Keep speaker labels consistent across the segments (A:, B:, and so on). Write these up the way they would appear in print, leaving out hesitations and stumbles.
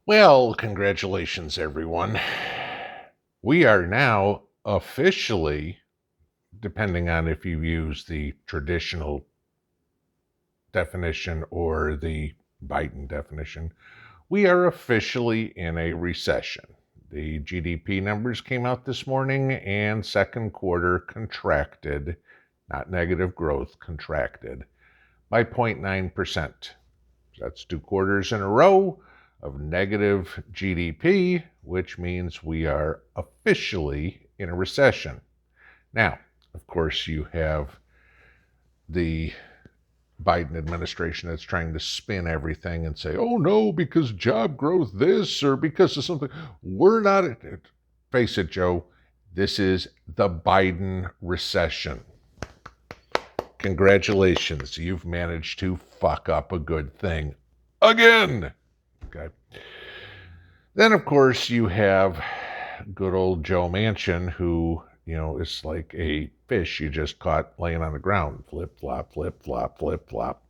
A: Well, congratulations, everyone. We are now officially, depending on if you use the traditional definition or the Biden definition, we are officially in a recession. The GDP numbers came out this morning and second quarter contracted, not negative growth, contracted by 0.9%. That's 2 quarters in a row of negative GDP, which means we are officially in a recession. Now, of course, you have the Biden administration that's trying to spin everything and say, oh no, because job growth this or because of something. We're not, face it, Joe, this is the Biden recession. Congratulations, you've managed to fuck up a good thing again. Okay. Then, of course, you have good old Joe Manchin, who, is like a fish you just caught laying on the ground. Flip, flop, flip, flop, flip, flop.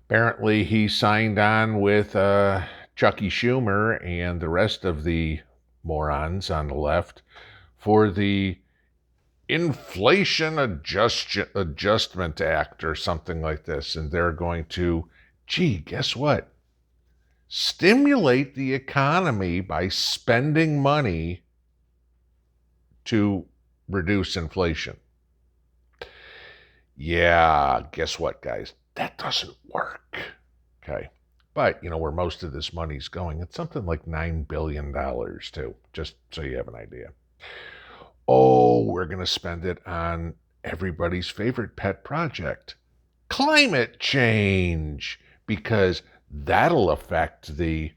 A: Apparently, he signed on with Chucky Schumer and the rest of the morons on the left for the Inflation Adjustment Act or something like this. And they're going to, guess what? Stimulate the economy by spending money to reduce inflation. Yeah, guess what, guys? That doesn't work. Okay. But, where most of this money's going, it's something like $9 billion, too, just so you have an idea. Oh, we're going to spend it on everybody's favorite pet project, climate change, because that'll affect the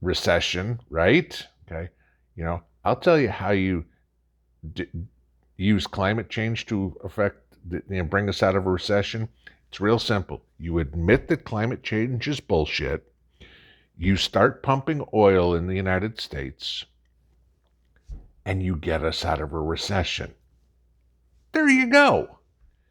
A: recession, right? Okay. I'll tell you how you use climate change to bring us out of a recession. It's real simple. You admit that climate change is bullshit. You start pumping oil in the United States, and you get us out of a recession. There you go.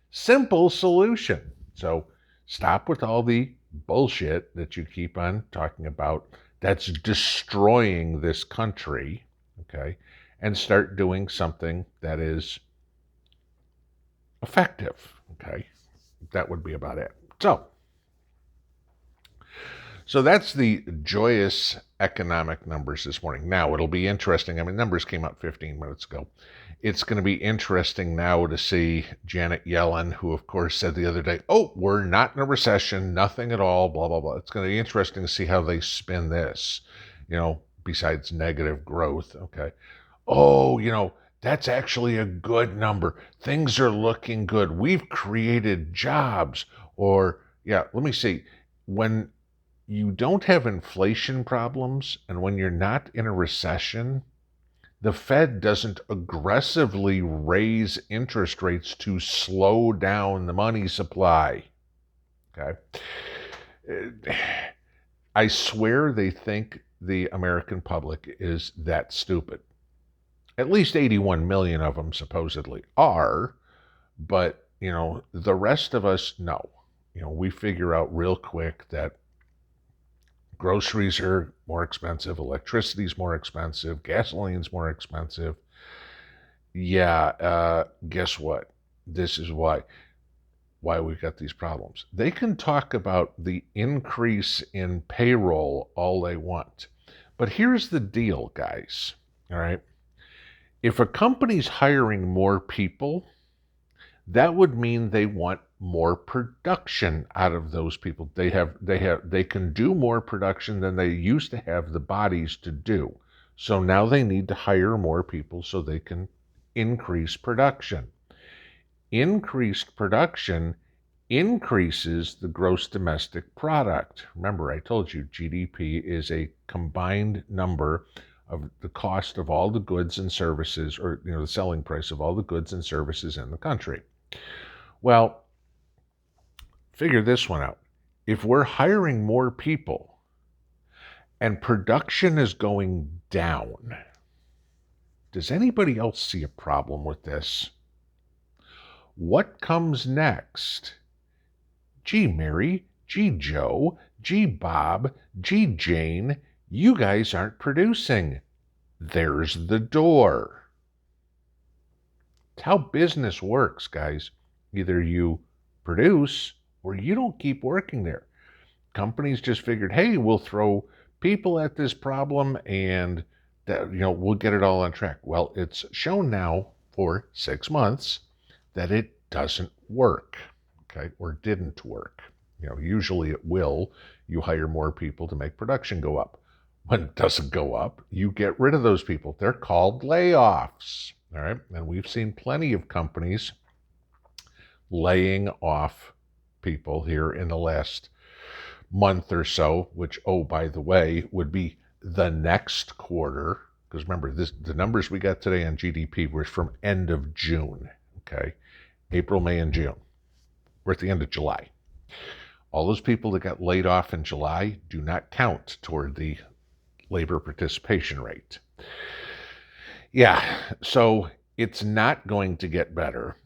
A: Simple solution. So stop with all the bullshit that you keep on talking about that's destroying this country, okay, and start doing something that is effective, okay? That would be about it. So that's the joyous economic numbers this morning. Now, it'll be interesting. Numbers came out 15 minutes ago. It's going to be interesting now to see Janet Yellen, who, of course, said the other day, oh, we're not in a recession, nothing at all, blah, blah, blah. It's going to be interesting to see how they spin this, besides negative growth, okay? Oh, that's actually a good number. Things are looking good. We've created jobs. Or, let me see. When you don't have inflation problems and when you're not in a recession, the Fed doesn't aggressively raise interest rates to slow down the money supply. Okay? I swear they think the American public is that stupid. At least 81 million of them supposedly are, but, the rest of us, no. We figure out real quick that groceries are more expensive, electricity's more expensive, gasoline's more expensive. Guess what? This is why we've got these problems. They can talk about the increase in payroll all they want. But here's the deal, guys. All right? If a company's hiring more people, that would mean they want more production out of those people. They can do more production than they used to have the bodies to do. So now they need to hire more people so they can increase production. Increased production increases the gross domestic product. Remember, I told you GDP is a combined number of the cost of all the goods and services, or the selling price of all the goods and services in the country. Well, figure this one out. If we're hiring more people and production is going down, does anybody else see a problem with this? What comes next? Gee, Mary, gee, Joe, Gee, Bob, gee, Jane, you guys aren't producing. There's the door. It's how business works, guys. Either you produce or you don't keep working there. Companies just figured, hey, we'll throw people at this problem and that, we'll get it all on track. Well, it's shown now for 6 months that it doesn't work, okay, or didn't work. Usually it will. You hire more people to make production go up. When it doesn't go up, you get rid of those people. They're called layoffs, all right? And we've seen plenty of companies laying off people here in the last month or so, which, oh, by the way, would be the next quarter. Because remember, the numbers we got today on GDP were from end of June, okay? April, May, and June. We're at the end of July. All those people that got laid off in July do not count toward the labor participation rate. Yeah, so it's not going to get better.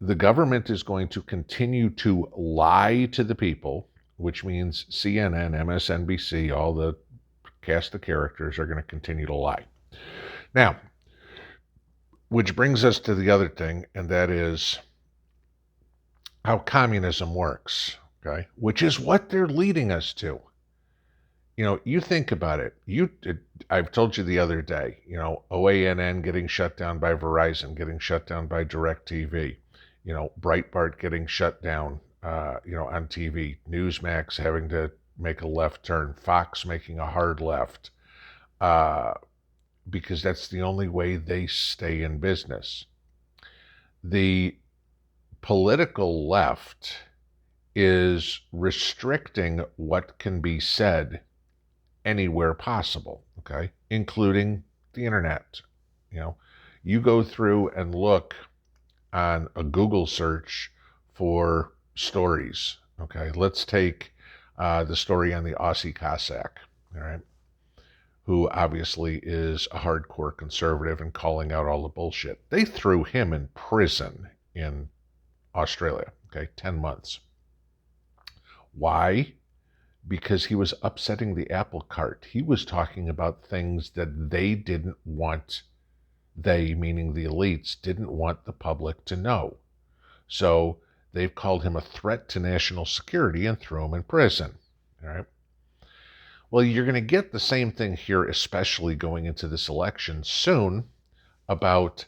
A: The government is going to continue to lie to the people, which means CNN, MSNBC, all the cast of characters are going to continue to lie. Now, which brings us to the other thing, and that is how communism works, okay? Which is what they're leading us to. You think about it. I've told you the other day, OANN getting shut down by Verizon, getting shut down by DirecTV, Breitbart getting shut down, on TV, Newsmax having to make a left turn, Fox making a hard left, because that's the only way they stay in business. The political left is restricting what can be said anywhere possible, okay, including the internet. You go through and look on a Google search for stories, okay. Let's take the story on the Aussie Cossack, all right, who obviously is a hardcore conservative and calling out all the bullshit. They threw him in prison in Australia, okay, 10 months. Why? Because he was upsetting the apple cart. He was talking about things that they didn't want, they, meaning the elites, didn't want the public to know. So they've called him a threat to national security and threw him in prison. All right. Well, you're going to get the same thing here, especially going into this election soon, about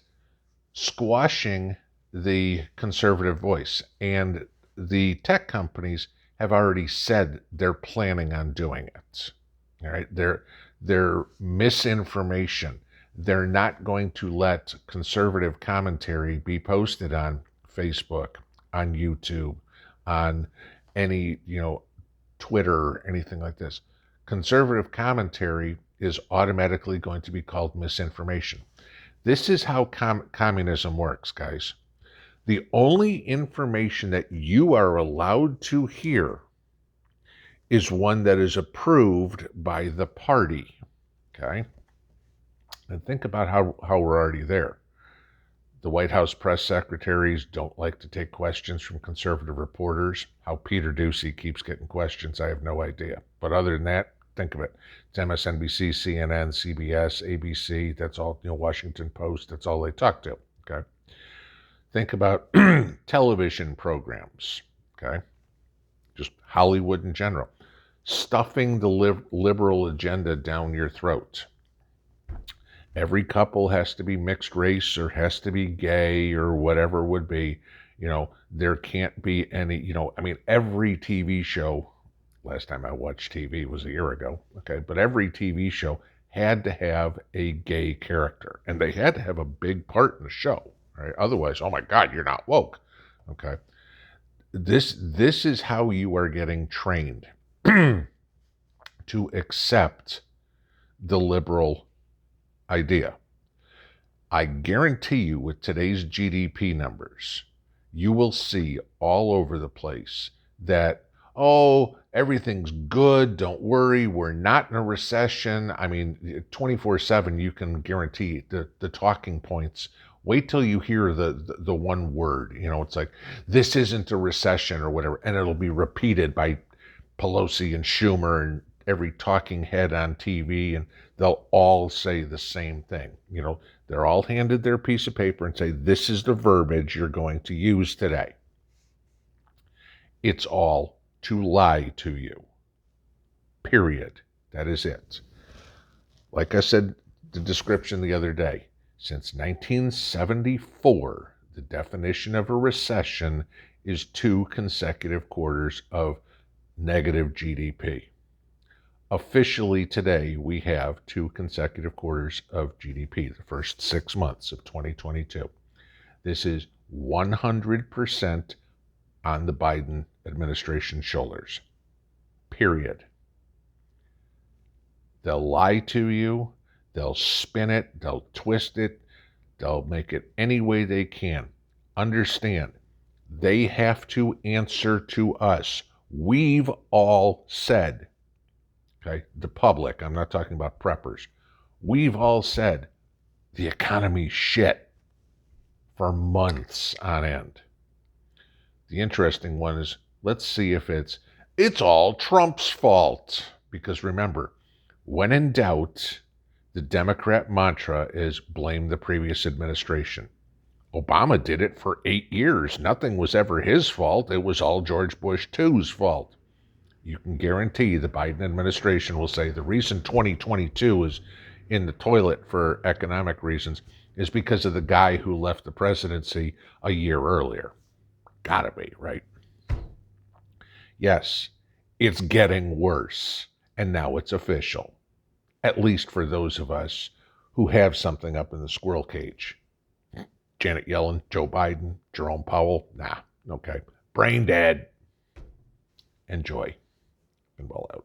A: squashing the conservative voice. And the tech companies have already said they're planning on doing it. All right, they're misinformation. They're not going to let conservative commentary be posted on Facebook, on YouTube, on any, Twitter, anything like this. Conservative commentary is automatically going to be called misinformation. This is how communism works, guys. The only information that you are allowed to hear is one that is approved by the party, okay? And think about how we're already there. The White House press secretaries don't like to take questions from conservative reporters. How Peter Doocy keeps getting questions, I have no idea. But other than that, think of it. It's MSNBC, CNN, CBS, ABC, that's all, Washington Post, that's all they talk to, okay? Think about television programs, okay? Just Hollywood in general. Stuffing the liberal agenda down your throat. Every couple has to be mixed race or has to be gay or whatever it would be. There can't be any, every TV show, last time I watched TV was a year ago, okay? But every TV show had to have a gay character, and they had to have a big part in the show. Right? Otherwise, oh my God, you're not woke. Okay. This is how you are getting trained to accept the liberal idea. I guarantee you with today's GDP numbers, you will see all over the place that, oh, everything's good, don't worry, we're not in a recession. 24/7 you can guarantee the talking points. Wait till you hear the one word, it's like, this isn't a recession or whatever, and it'll be repeated by Pelosi and Schumer and every talking head on TV, and they'll all say the same thing. They're all handed their piece of paper and say, this is the verbiage you're going to use today. It's all to lie to you. Period. That is it. Like I said, the description the other day, since 1974, the definition of a recession is 2 consecutive quarters of negative GDP. Officially today, we have 2 consecutive quarters of GDP, the first 6 months of 2022. This is 100% on the Biden administration's shoulders. Period. They'll lie to you, they'll spin it, they'll twist it, they'll make it any way they can. Understand, they have to answer to us. We've all said, okay, the public, I'm not talking about preppers, we've all said the economy's shit for months on end. The interesting one is, let's see if it's all Trump's fault. Because remember, when in doubt, the Democrat mantra is blame the previous administration. Obama did it for 8 years. Nothing was ever his fault. It was all George Bush II's fault. You can guarantee the Biden administration will say the reason 2022 is in the toilet for economic reasons is because of the guy who left the presidency a year earlier. Gotta be, right? Yes, it's getting worse, and now it's official. At least for those of us who have something up in the squirrel cage. Janet Yellen, Joe Biden, Jerome Powell, nah, okay. Brain dead. Enjoy. Pinball out.